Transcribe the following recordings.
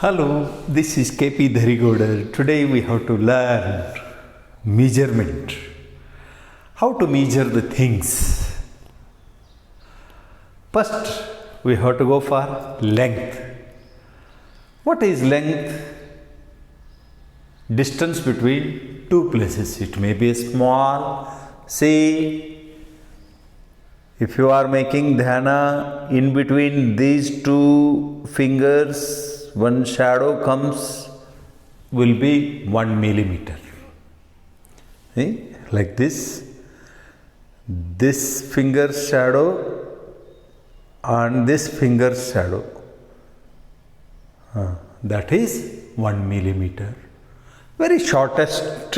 Hello, this is KP Dharigodar. Today we have to learn measurement. How to measure the things. First, we have to go for length. What is length? Distance between two places. It may be small. See, if you are making dhyana, in between these two fingers, one shadow comes, will be 1 millimeter. See? Like this. This finger's shadow and this finger's shadow. That is 1 millimeter. Very shortest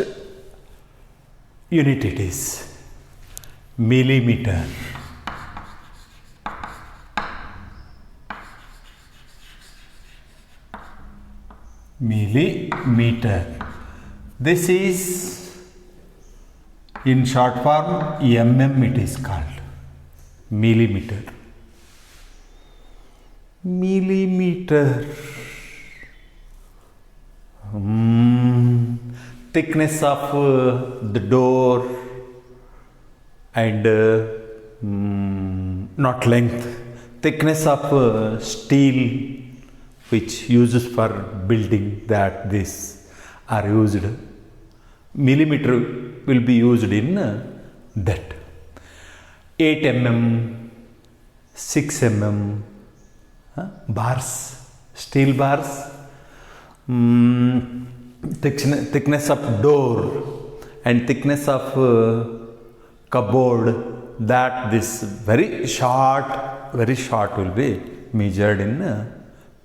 unit it is. Millimeter. Millimeter. This is in short form it is called. Millimeter. Millimeter. Thickness of the door and not length. Thickness of steel which uses for building, that this are used. Millimeter will be used in that. 8 mm, 6 mm, bars, steel bars, thickness of door and thickness of cupboard, that this very short will be measured in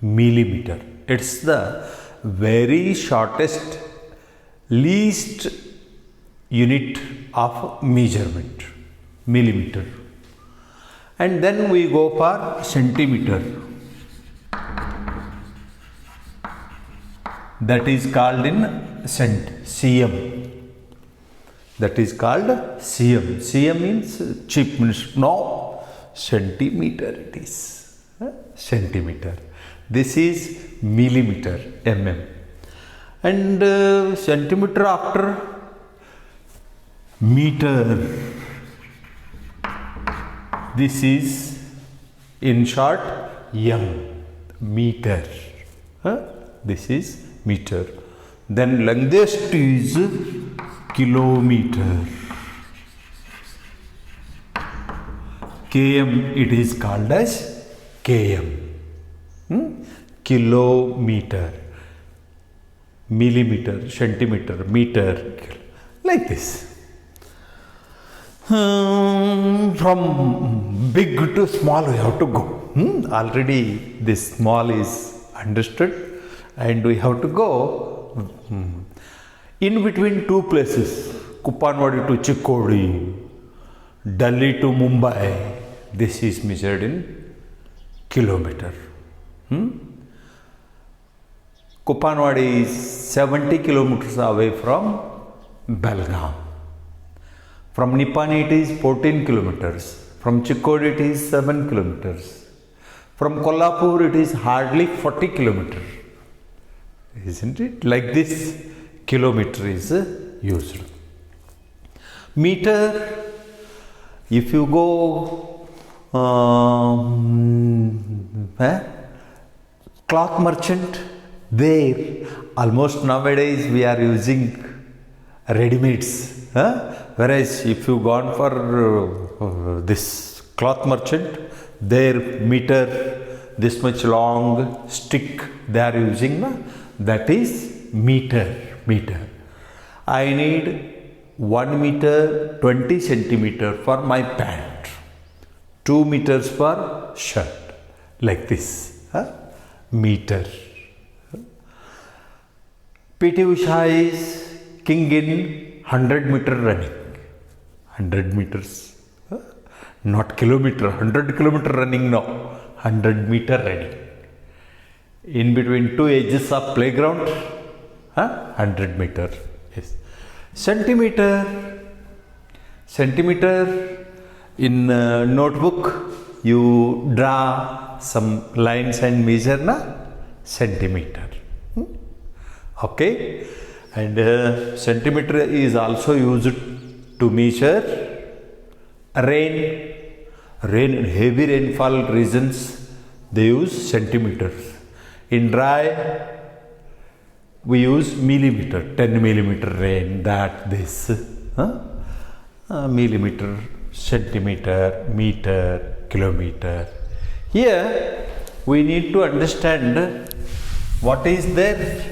millimeter. It's the very shortest, least unit of measurement, millimeter. And then we go for centimeter. That is called in cm. That is called cm. Cm means chip, means no, centimeter it is. Centimeter. This is millimeter, mm. And centimeter after meter. This is in short m, meter. This is meter. Then longest is kilometer. Km it is called as km. Kilometer, millimeter, centimeter, meter, like this. From big to small we have to go. Already this small is understood and we have to go in between two places, Kuppanwadi to Chikkodi, Delhi to Mumbai. This is measured in kilometer. Kuppanwadi is 70 kilometers away from Belgaum. From Nippani it is 14 kilometers. From Chikkodi it is 7 kilometers. From Kolhapur it is hardly 40 kilometers. Isn't it? Like this, kilometer is used. Meter, if you go cloth merchant, there almost nowadays we are using ready-mades. Whereas if you gone for this cloth merchant, their meter, this much long stick they are using, that is meter. I need 1 meter 20 centimeter for my pant, 2 meters for shirt, like this. Meter. PT Usha is king in 100 meter running. 100 meters. Not kilometer. 100 kilometer running, no. 100 meter running. In between two edges of playground, 100 meter. Yes. Centimeter. In notebook, you draw some lines and measure, na? centimeter. Okay, and centimeter is also used to measure rain. In heavy rainfall regions, they use centimeters. In dry, we use millimeter, 10 millimeter rain, that, this. Millimeter, centimeter, meter, kilometer. Here, we need to understand what is their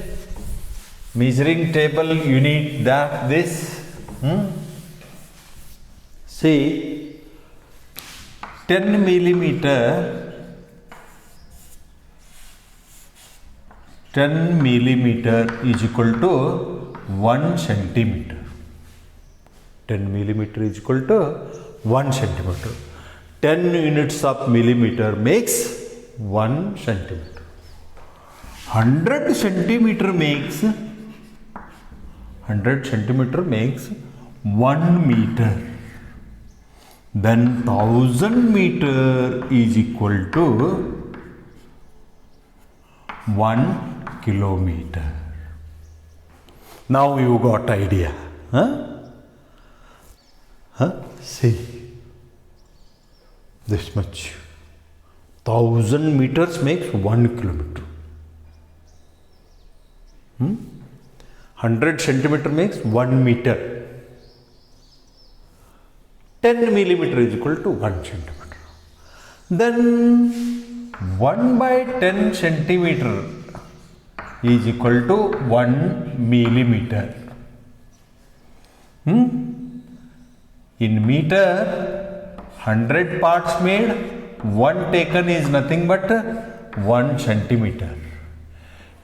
measuring table unit, that, this. See, 10 millimeter is equal to 1 centimeter. 10 millimeter is equal to 1 centimeter. 10 units of millimeter makes 1 centimeter. 100 centimeter makes 1 meter. Then 1000 meter is equal to 1 kilometer. Now you got idea. See, this much. 1000 meters makes 1 kilometer. 100 centimeter makes 1 meter. 10 millimeter is equal to 1 centimeter. Then 1 by 10 centimeter is equal to 1 millimeter. In meter, 100 parts made, 1 taken is nothing but 1 centimeter.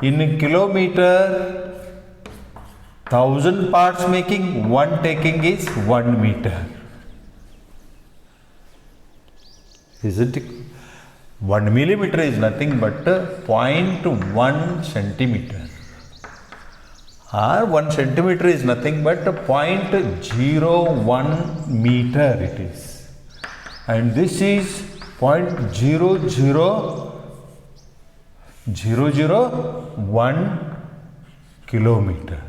In kilometer, 1000 parts making, 1 taking is 1 meter. Isn't it? 1 millimeter is nothing but 0.1 centimeter. Or 1 centimeter is nothing but 0.01 meter it is. And this is 0.00001 kilometer.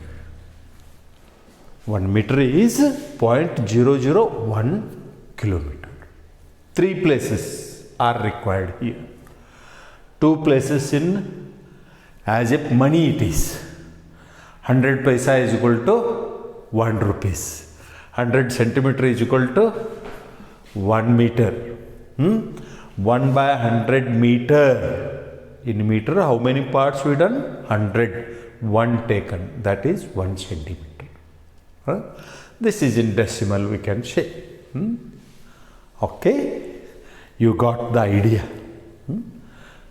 1 meter is 0.001 kilometer. 3 places are required here. 2 places in, as if money it is. 100 paisa is equal to 1 rupees. 100 centimeter is equal to 1 meter. 1 by 100 meter. In meter, how many parts we done? 100. 1 taken. That is 1 centimeter. This is in decimal we can say. Okay, you got the idea.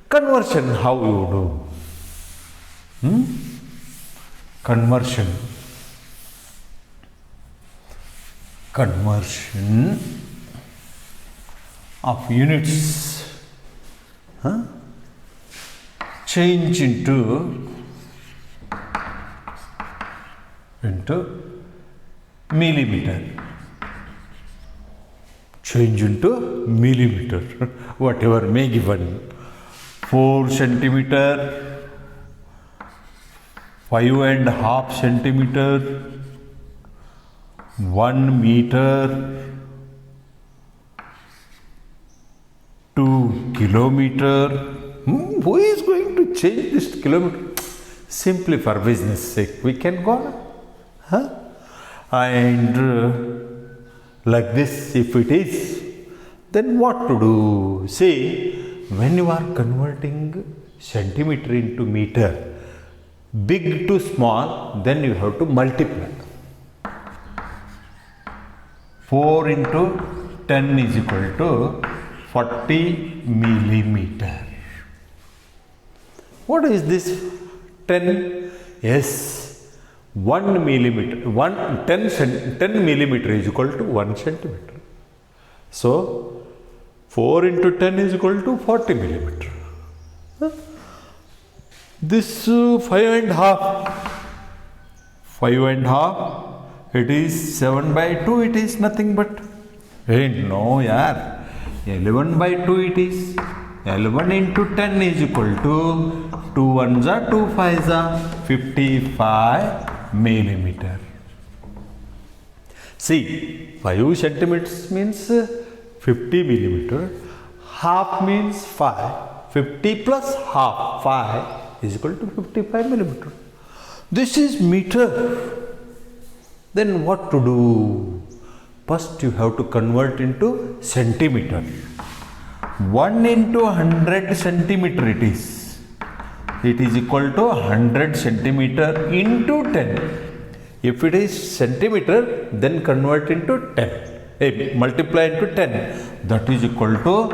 Conversion, how you do? Conversion of units change into millimeter. Change into millimeter, whatever may given. 4 centimeter, 5.5 centimeter, 1 meter, 2 kilometer. Who is going to change this kilometer? Simply for business sake, we can go on. And like this, if it is, then what to do? See, when you are converting centimeter into meter, big to small, then you have to multiply. 4 into 10 is equal to 40 millimeter. What is this 10? Yes, 1 millimeter, 10 millimeter is equal to 1 centimeter. So, 4 into 10 is equal to 40 millimeter. This 5.5, it is 7 by 2, it is nothing but, no yaar, 11 by 2 it is. L1 into 10 is equal to 2 ones are 2 5s are 55 millimeter. See, 5 centimeters means 50 millimeter. Half means 5. 50 plus half, 5 is equal to 55 millimeter. This is meter. Then what to do? First you have to convert into centimeter. 1 into 100 centimeter it is. It is equal to 100 centimeter into 10. If it is centimeter, then convert into 10. Multiply into 10. That is equal to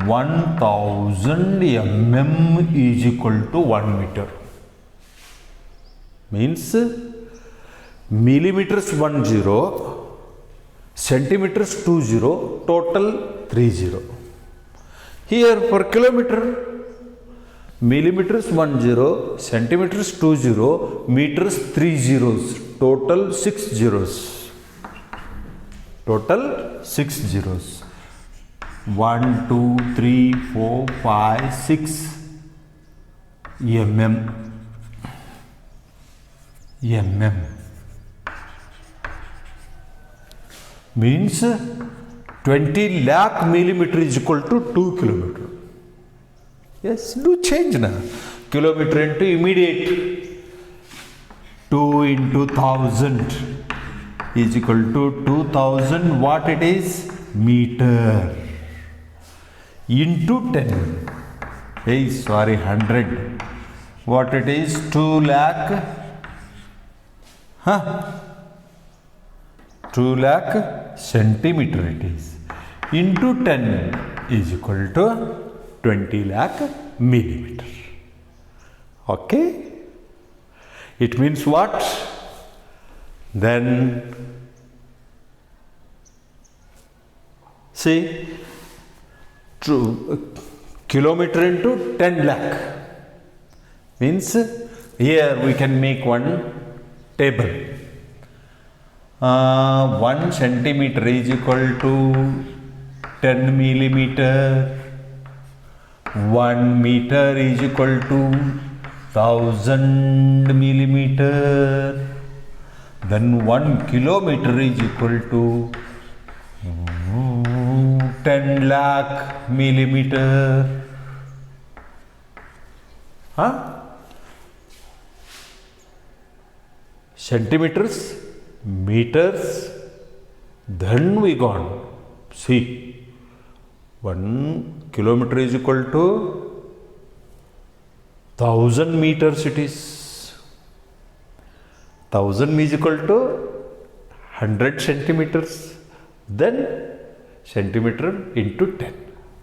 1000 mm is equal to 1 meter. Means millimeters 10, centimeters 20, total 30. Here for kilometer, millimeters 10, centimeters 20, meters 3 zeros, total 6 zeros. Total 6 zeros. 1, 2, 3, 4, 5, 6 mm. Mm means 20 lakh millimeter is equal to 2 kilometer. Yes, do change now. Kilometer into immediate. 2 into 1000 is equal to 2000. What it is? Meter. Into 10. Hey, sorry, 100. What it is? 2 lakh. 2 lakh centimeter it is. Into 10 is equal to 20 lakh millimeter. Okay? It means what? Then see, kilometer into 10 lakh means here we can make one table. 1 centimeter is equal to 10 millimeter. 1 meter is equal to 1000 millimeter. Then 1 kilometer is equal to 10 lakh millimeter. Centimeters, meters, then we gone. See, 1 kilometer is equal to 1000 meters it is. 1000 is equal to 100 centimeters. Then centimeter into 10.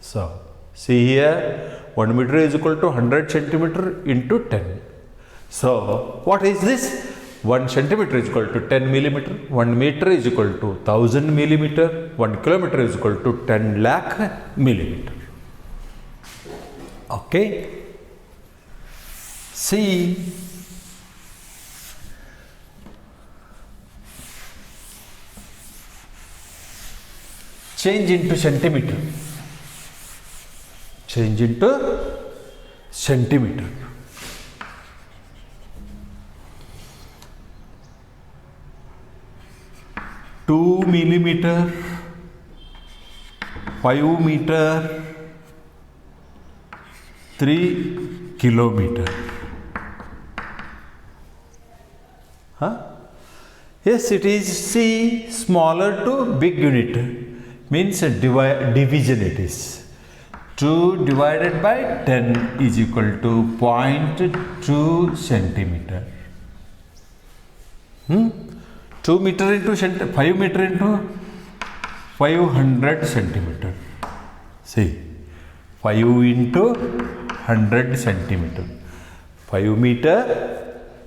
So, see here, 1 meter is equal to 100 centimeter into 10. So, what is this? 1 centimeter is equal to 10 millimeter, 1 meter is equal to 1000 millimeter, 1 kilometer is equal to 10 lakh millimeter. Okay? See, change into centimeter. Change into centimeter. 2 millimeter, 5 meter, 3 kilometer. Yes, it is C, smaller to big unit, means a division it is. 2 divided by 10 is equal to 0.2 centimeter. 2 meter into 5 meter into 500 centimeter. See, 5 into 100 centimeter. 5 meter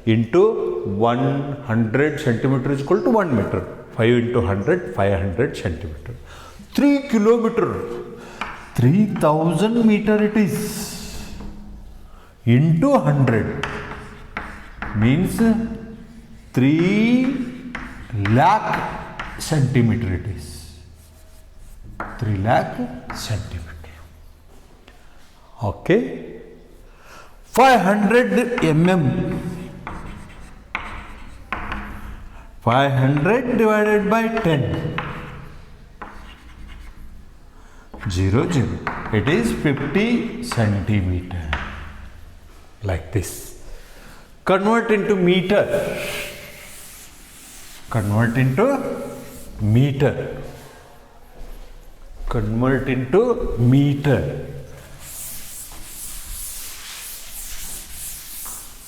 into 100 centimeter is equal to 1 meter. 5 into 100, 500 centimeter. 3 kilometer, 3000 meter it is. Into 100 means 3 lakh centimeter it is. 3 lakh centimeter. Okay. 500 mm. 500 divided by 10. 0, 0. It is 50 centimeter. Like this. Convert into meter. Convert into meter. Convert into meter.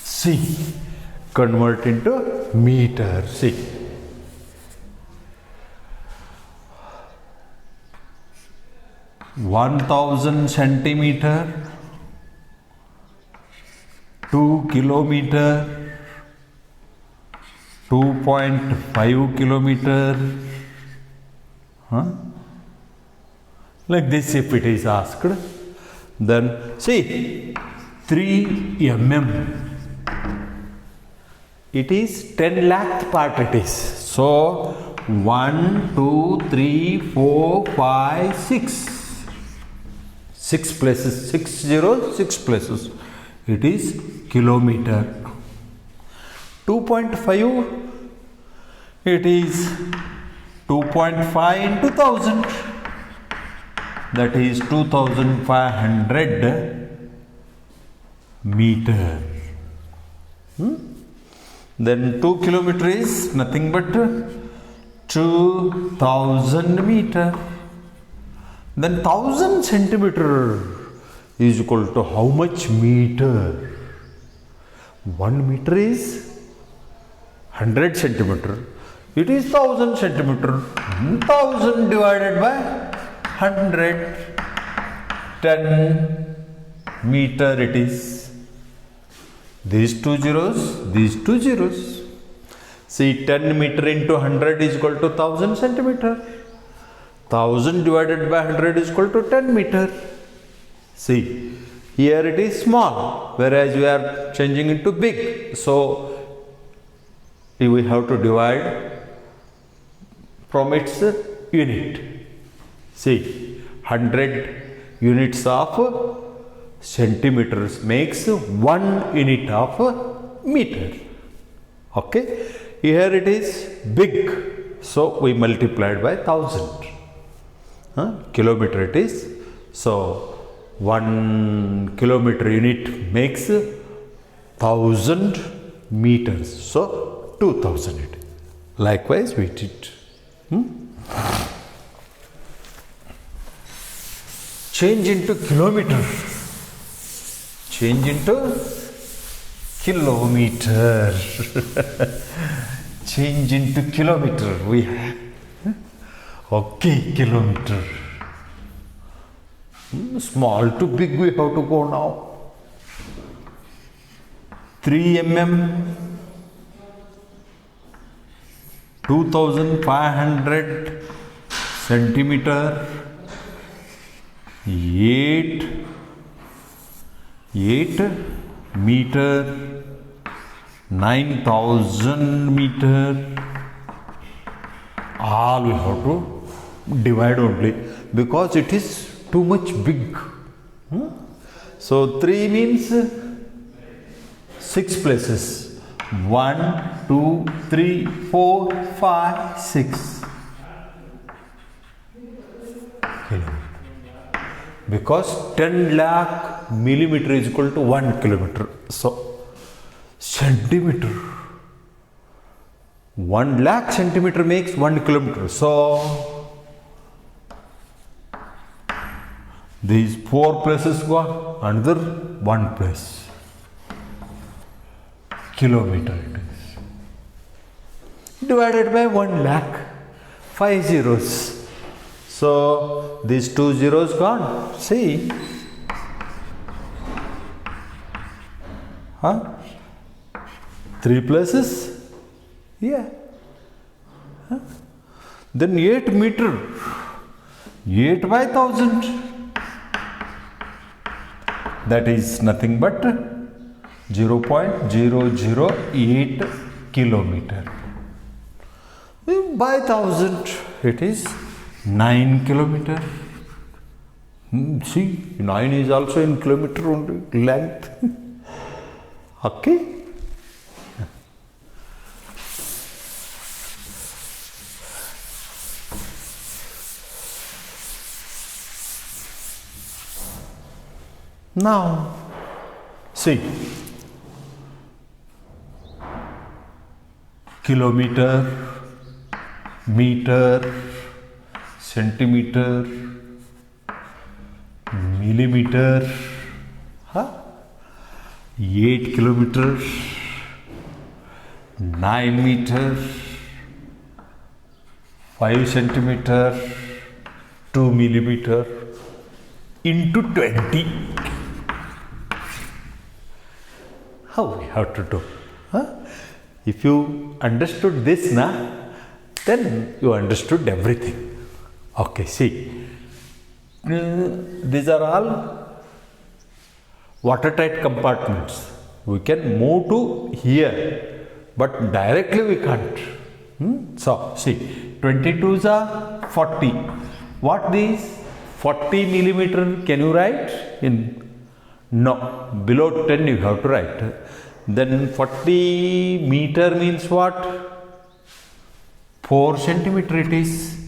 See. Convert into meter. See. (1000 centimeter), 2 kilometer, 2.5 kilometer. Like this, if it is asked, then see 3 mm. It is 10 lakh part. It is so 1, 2, 3, 4, 5, 6. 6 places, 6 zeros, 6 places. It is kilometer. 2.5, it is 2.5 into 1000. That is 2500 meter. Then 2 kilometer is nothing but 2000 meter. Then 1000 centimeter is equal to how much meter? 1 meter is 100 centimeter. It is 1000 centimeter. 1000 divided by 100. 10 meter it is. These 2 zeros, these 2 zeros. See, 10 meter into 100 is equal to 1000 centimeter. 1000 divided by 100 is equal to 10 meter. See, here it is small, whereas we are changing into big. So, we have to divide from its unit. See, 100 units of centimeters makes 1 unit of meter. Okay, here it is big, so we multiplied by 1000. Kilometer it is, so 1 kilometer unit makes 1000 meters, so 2000 it. Likewise we did. Change into kilometer. Change into kilometer. Change into kilometer. We have. Okay, kilometer. Small to big we have to go now. 3 mm, 2500 centimeter, 8 meter, 9000 meter. All we have to divide only because it is too much big. So 3 means 6 places. 1, 2, 3, 4, 5, 6. Because 10 lakh millimeter is equal to 1 kilometer. So centimeter. 1 lakh centimeter makes 1 kilometer. So these 4 places go another 1 place. Kilometer it is. Divided by 1 lakh. 5 zeros. So these 2 zeros gone. See. 3 places. Yeah. Then 8 meter. 8 by 1000. That is nothing but 0.008 kilometer. By 1000 it is 9 kilometer. See, 9 is also in kilometer only length. Okay. Now, see, kilometer, meter, centimeter, millimeter, 8 kilometers, 9 meters, 5 centimeter, 2 millimeter into 20. How we have to do? If you understood this, then you understood everything. Okay, see, these are all watertight compartments. We can move to here, but directly we can't. So, see, 22s are 40. What these 40 millimeter can you write in? No, below 10 you have to write. Then 40 meter means what? 4 centimeter it is.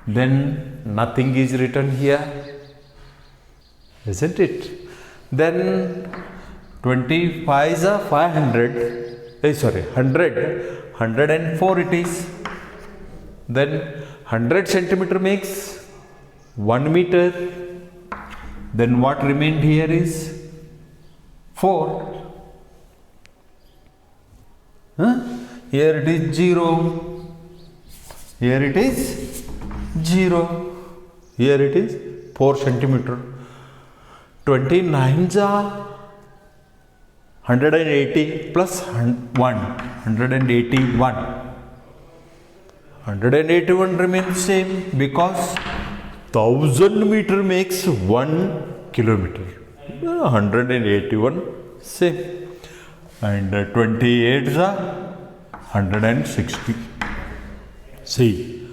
Then nothing is written here, isn't it? Then 25 is a 500. 100. 104 it is. Then 100 centimeter makes 1 meter. Then what remained here is 4. Here it is 0. Here it is 0. Here it is 4 centimeter. 29s are 180 plus 1. 181. 181 remains same because 1000 meter makes 1 kilometer. 181 same. And 28s are 160. See,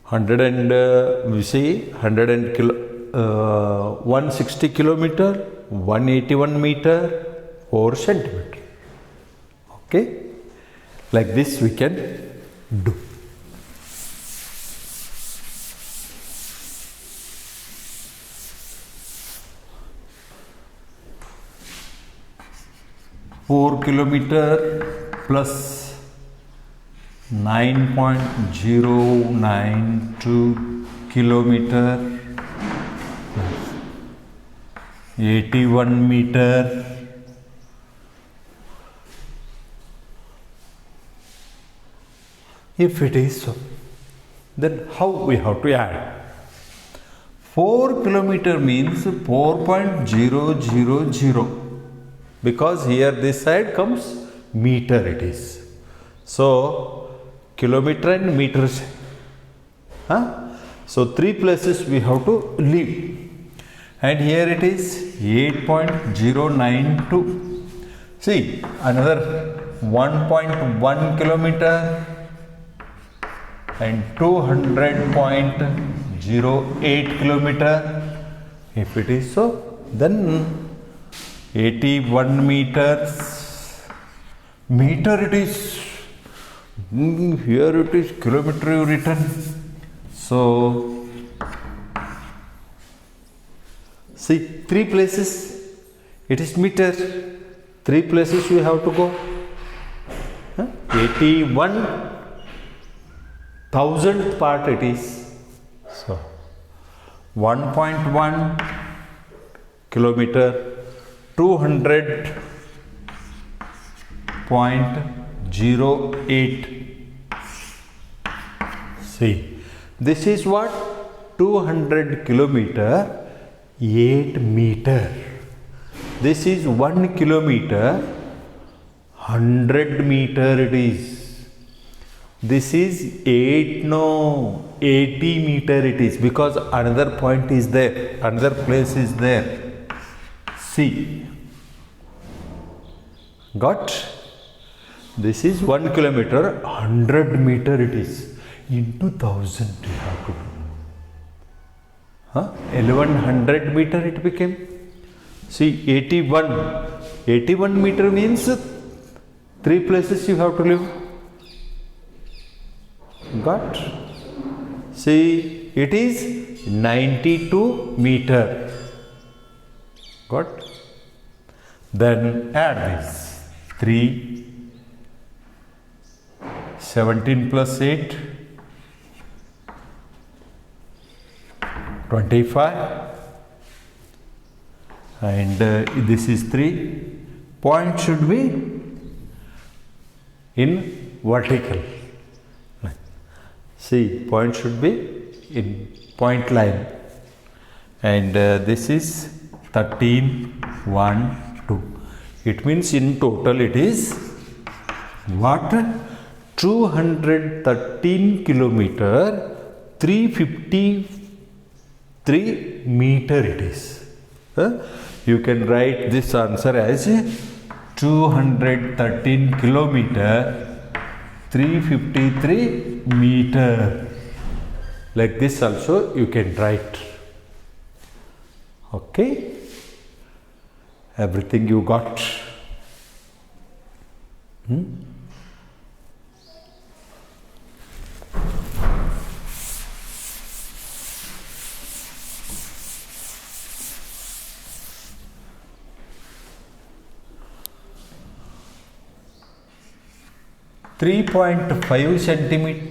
160 kilometer, 181 meter, 4 centimeter. Okay, like this we can do. Four kilometer plus 9.092 kilometer, 81 meter, if it is so, then how we have to add? 4 kilometer means 4.000, because here this side comes meter it is. So, kilometer and meters. So, 3 places we have to leave. And here it is 8.092. See, another 1.1 kilometer and 200.08 kilometer. If it is so, then 81 meters. Meter it is. Here it is kilometer you written. So, see, 3 places it is meter. 3 places you have to go. 81,000th part it is. So, 1.1 kilometer, 200.08. See, this is what? 200 kilometer, 8 meter. This is 1 kilometer, 100 meter it is. This is 80 meter it is, because another point is there, another place is there. See, got? This is 1 kilometer, 100 meter it is. Into 1000 you have to 1100 meter it became. See, 81 meter means 3 places you have to live. Got? See, it is 92 meter. Got? Then add this 3, 17 plus 8, 25, and this is 3. Point should be in vertical. See, point should be in point line, and this is 13, 1, 2. It means in total it is what? 213 kilometer, 353 meter it is. You can write this answer as 213 kilometer, 353 meter. Like this also you can write. Okay? Everything you got? 3.5 centimeter,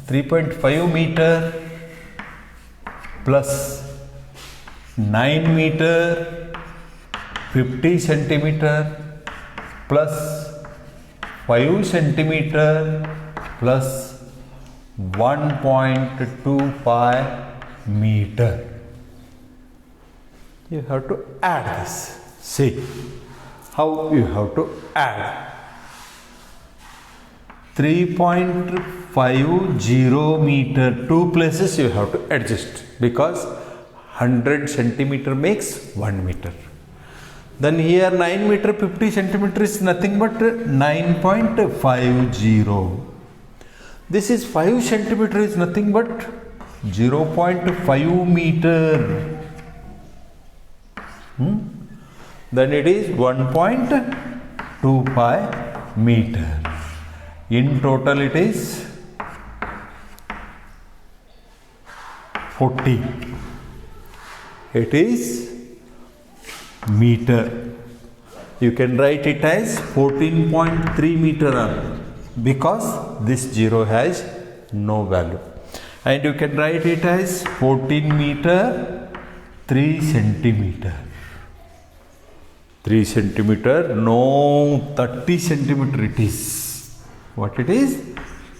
3.5 meter plus 9 meter, 50 centimeter plus 5 centimeter plus 1.25 meter. You have to add this. See how you have to add. 3.50 meter, 2 places you have to adjust because 100 centimeter makes 1 meter. Then here 9 meter 50 centimeter is nothing but 9.50. This is 5 centimeter is nothing but 0.5 meter. Then it is 1.25 meter. In total it is 40. It is meter. You can write it as 14.3 meter because this 0 has no value. And you can write it as 14 meter 3 centimeter. 3 centimeter, no, 30 centimeter it is. What it is?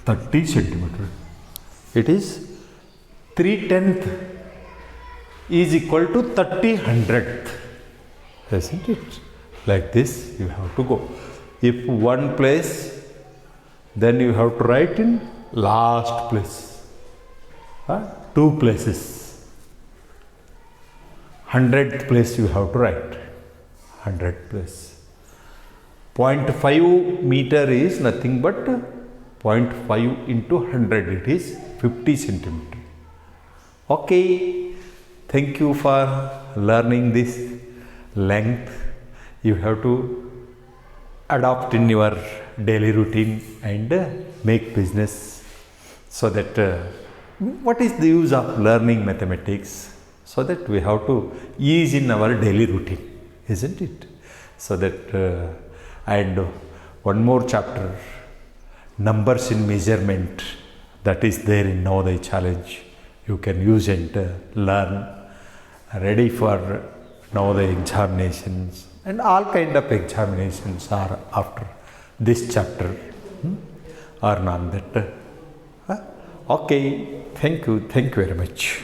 30 centimeter. It is 3/10 is equal to 30/100th. Isn't it? Like this you have to go. If one place, then you have to write in last place. 2 places. 100th place you have to write. 100th place. 0.5 meter is nothing but 0.5 into 100. It is 50 centimeter. Okay. Thank you for learning this length. You have to adopt in your daily routine and make business. So that what is the use of learning mathematics? So that we have to ease in our daily routine, isn't it? So that and one more chapter, numbers in measurement, that is there in Navodaya challenge. You can use and learn, ready for Navodaya examinations, and all kind of examinations are after this chapter or not that. Okay, thank you very much.